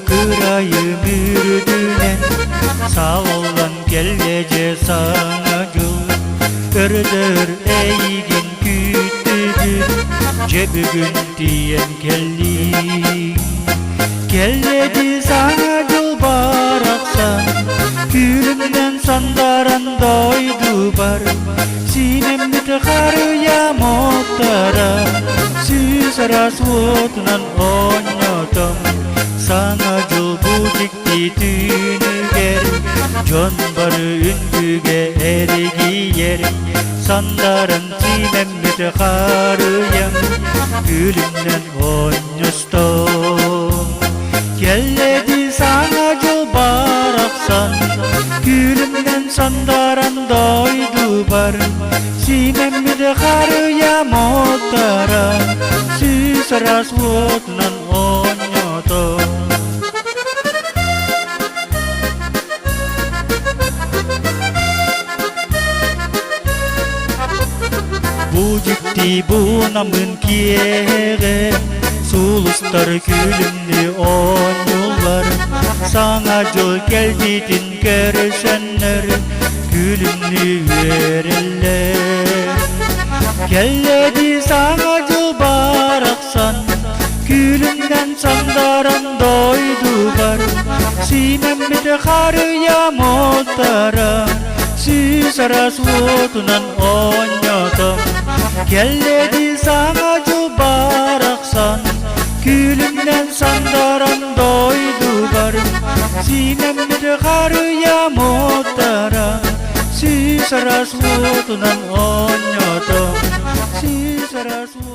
kırayım ürdünen. Sağ olan gelece sana yol Örder eygin küttüdür Cebügün diyen gelli Gelledi sana yol baraksan Gülümden sandaran doydu bar Sinem mütekarı ya muhtara Süz rasvotnan onyotom Sana yol bucikti tünüger Jon barı üngüge ergi yer Sandaran sinem mütekarıyam Gülümden onyostom Gelledi sana yol baraksan Gülümden sandaran doydu bar Sinem mütekarıyam otara Süz rasvotnan onyotom Bu ciddi bu namın kiyere Sulustar gülümlü on yollar Sana yol geldidin görüşenler Gülümlü verirler Gelledi sana yol baraksan Gülümden sandaran doydu bar Sinem mütekarıya motara Süz rasvotunan onyotom Gelledi sana yol baraksan Gülümden sandaran doydu bar Sinem mütekarıya motara Süz rasvotunan onyotom Süz rasvotunan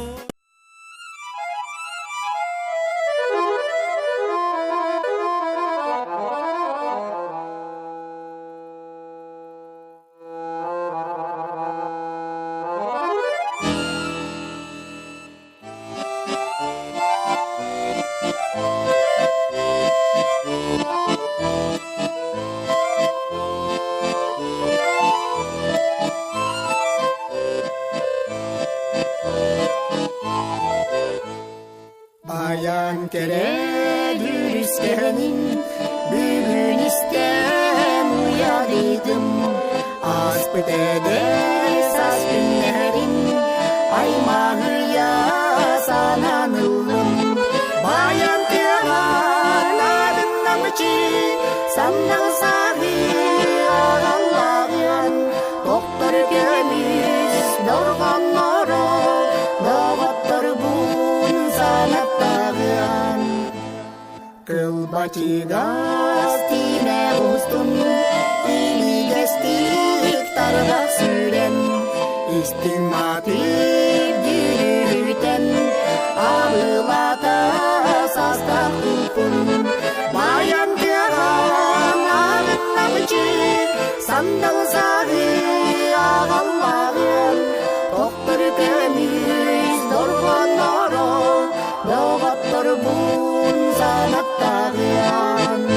Bayan kere dürüskenin Bugün istem uyarıydım Aspıt eder saz günlerin Aymağı ya sananılım Bayan kıran adından ki Sandal sahi ağallayan Doktor gömüz dorgan noro Doğattır bun sanattağın Kılbaçıgaz time ustun İli gestik tarla süren İstimatif yürüten Ağılata sazda kupun Bayan kıran ağınlamıcı Sandal sahi ağallağın Doktor gömüz dorgan noro Doğattır bun sanattağın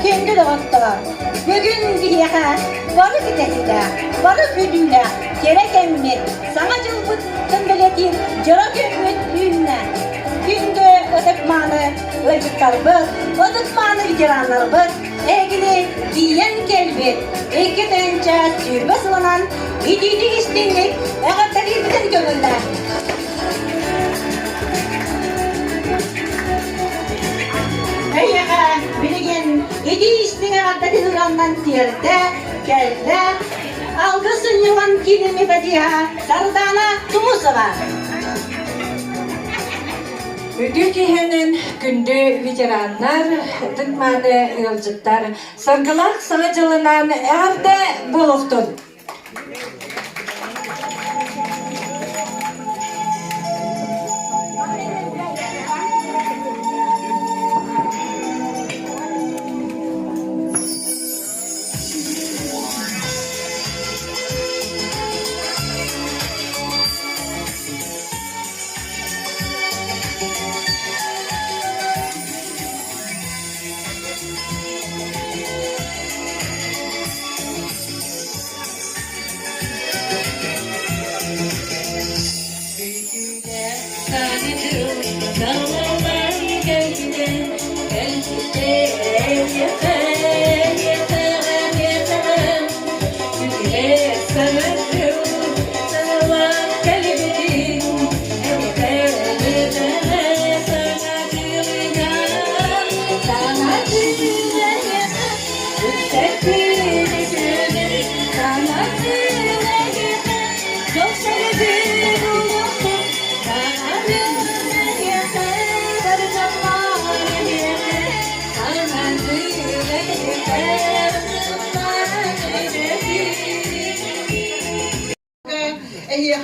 Kendi doğattılar. Bugün diyeha, balı gidesiyle, balı güdüyle, gerek emmi, sana cılbıttın biletin, cırak ümmet düğünle. Günde ödükmanı, ödüktarбыз, ödükmanı vicdanlarбыз, egini giyen kelbi, iki tençe sürbe sıvanan, ididi istinlik, eğattari bütün gönüller. Eyha, bilgin, idi istine addati durandan tiyerde, kelde, algısın yılan kilimi bediha, sardana tumusava. Ödülkehenin günde veteranlar, tıkmanı yolcuklar, sargılak sağcılığından erde buluktun. Sesini sevdim, sanatına yeter. Çok sevdim unuttum, sanatına yeter. Sarıcamlar yeter, sanatına yeter.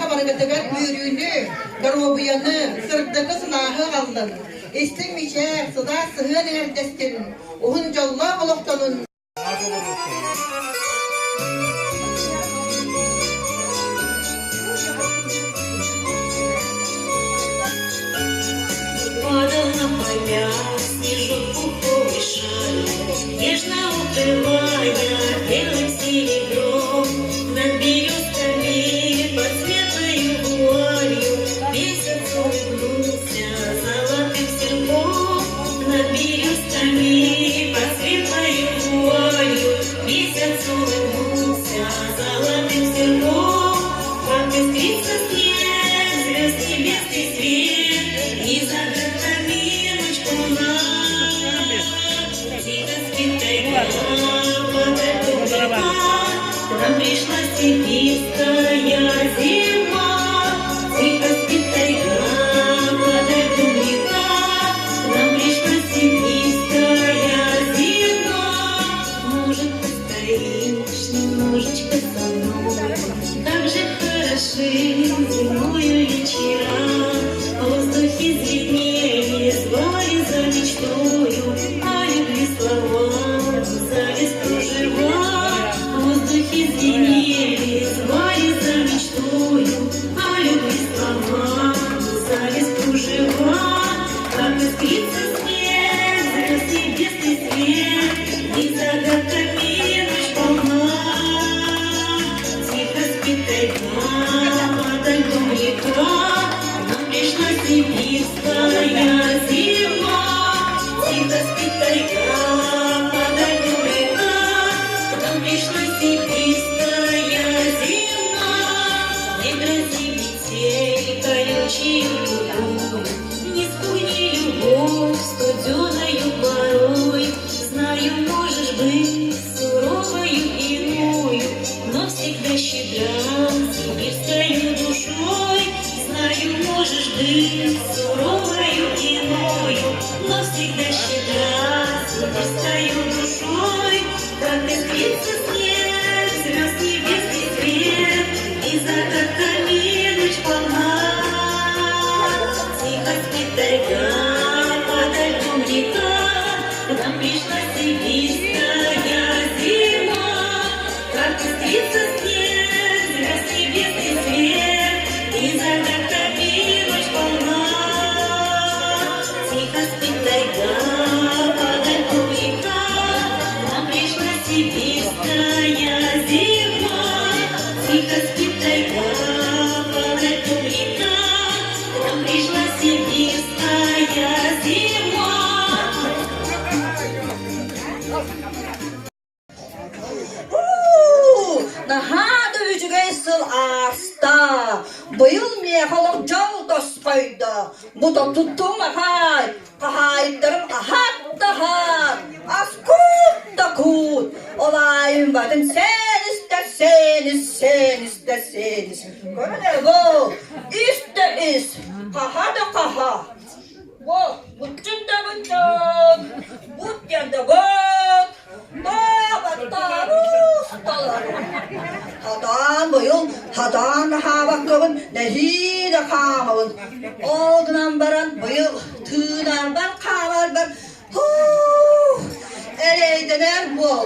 Habarıgıdıgar büyürüğünü, garmobuyanı, sırdıkı silahı kaldın. İstinmişe sıda sığın erdestin, uhuncalı oluktanın. Падал на поля снежок пуховый шаль, нежно укрывая белым серебром. Над березками под светлою вуалью месяц улыбнулся золотым серпом. Над березками под светлою вуалью месяц улыбнулся золотым серпом. Как искрится снег, звезд небесный свет, и за горами ночь полна. Тихо спит тайга, подойдет река, нам пришла сибирская зима. Тихо спит тайга, подойдет река, нам пришла сибирская зима. Может, постоишь немножечко со мной, как же хороши зимою вечера. В воздухе звенели, звали за мечтою, а любви слова вязались кружева. В воздухе звенели, звали за мечтою, а любви слова вязались кружева. Как искрится снег, звезд небесный свет, и загадками ночь полна. Тихо спит тайга, подо льдом река, нам пришла сибирская зима. Тихо спит тайга, подо льдом река, нам пришла сибирская зима. Не грози метель колючей луной, не спугни любовь студеною порой. Знаю, можешь быть суровою иною, но всегда щедра сибирскою душой. Знаю, можешь быть суровою иною, но всегда щедра сибирскою душой. Как искрится снег, звезд небесный свет, и загадками ночь полна. Тихо спит тайга, подо льдом река, к нам пришла сибирская зима. Как искрится снег, звезд небесный свет, и загадками ночь полна. Тихо спит тайга, подо льдом река, к нам пришла сибирская зима. Тихо спит тайга, подо льдом река, к нам пришла сибирская зима. Nahada ücüge sıl asta, bıyıl mehalak jal dospayda, bu da tuttum ahay, kahaydarım ahat da hat, askut da kut, olayım badın sen isteseniz, böyle bu, is, kaha da kaha, bu, bıçın da bıçın, but yanda but, 하단 보용 하단 하박급은 내히다 카마운 오드난 바란 보용 드난 반 카말반 후 에레이드는 뭐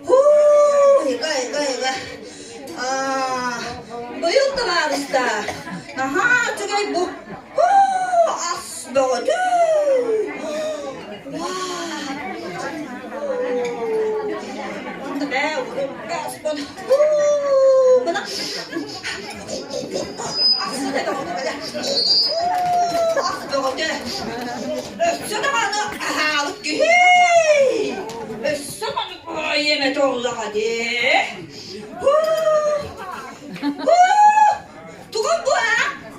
후 이거 아 보용도 말했다 나하 저게 뭐후 아스 먹어도 와 네, 우리 가스본 뭐나? 아스대가 뭐냐? 아스대가 어때? 쓰다가는 아하 웃기. 쓰다가는 얘네 돌아가지. 두건 뭐야?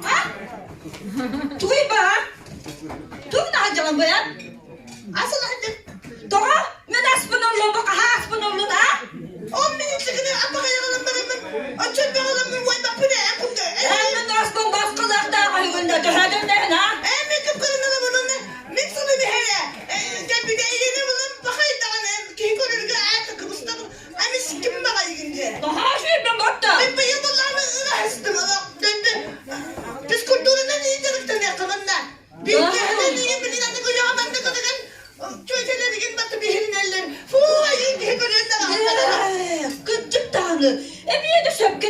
아? 두건 뭐야? 두건 나한테만 뭐야? 아스는 너가 왜 나스본을 넘어가?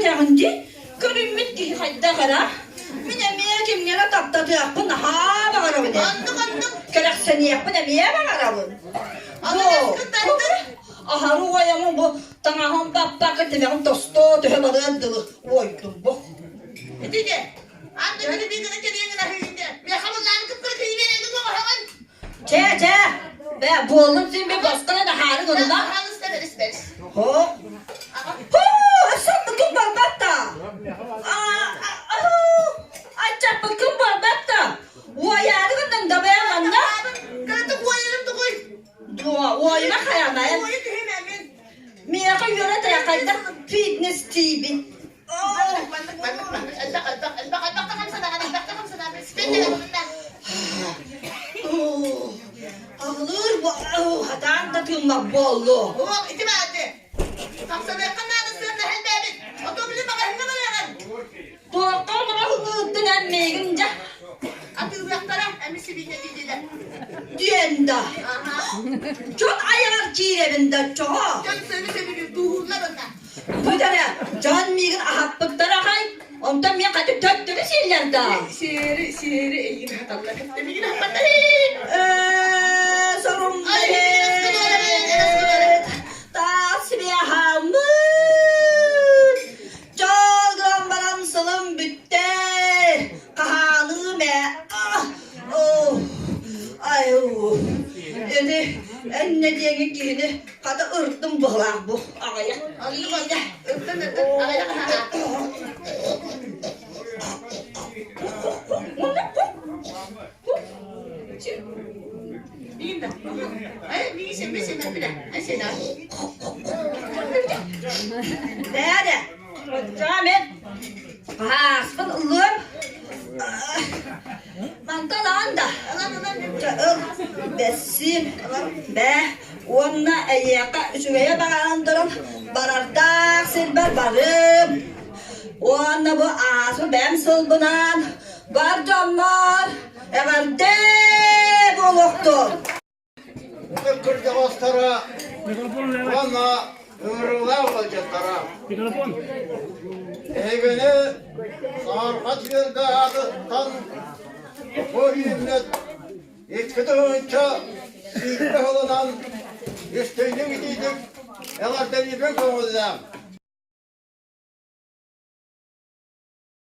edəğindi, görünmüt ki, hayda qara. Min əməyə kimlərə tapdadı yapın, ha bağırabın. Andım. Kələk səni yapın, əməyə bağırabın. Aha, ruhayamın bu, tanahın bak ettiğim dostu, tühe barındılı. Oydum bu. Etice. Andı beni bir gına kediğin ahirinde. Ve hamurlarını kıpkırı kıyıverelim o hemen. Çe. Be, bu oğlum sen bir baskına da harı konuma. Halı isteriz. Ho. Sen bakın barbatta. Açak bakın barbatta. O ayarı gından da beyan anna. Kırıntı koyarım da koy. Dua, o ayına kayamayın. Koyu düğmen ben. Miyaka yöre de yakayda fitness TV. Ağılır bu, hadan da tılmak bollu. Oğul iti verdi. Kapsana yakınlarda sığındı helbebin. Otobüsü baka hınga bana yakın. Doğru hıngıttın emmeyince. Atı ıraktara emisi bir dediğiyle. Diyende. Aha. Çok ayar kirevinde çok. Can söylese duhurlar onlar. Bu tane can migin ahaplıklara hay. Ondan mi katı töttürü şeylerde. Şiiri iyi hatallar. Hep de bir gün hatallar. Sorum Ay, belet. Tasbihamın. Çalgıran balansılım bitti. Kahanı me. Ay oh. Edi enne diyeni giyini. Hadi ırttım buğlak bu. Ağaya. Anladım. Öptün. Ağaya kaha. Bileyim de. Ay bilsin ben bir de. Ay sen abi. Nerede? Rahmet. Hasbın ılım. Mantalan da. Çağıl. Besim. Be. Onna eyyaka şuraya bağlandırın. Barardak silber barım. Onna bu asıl benim sılbınan. Var canlar. Everde boluktur. Kırdı bastara, bana ıvrılar olacaklara. Evine sarkaç geldi ağızdan, o himmet etkidince silme olunan üstünlüğü gidiydik. Eğer de bir ben konuldum.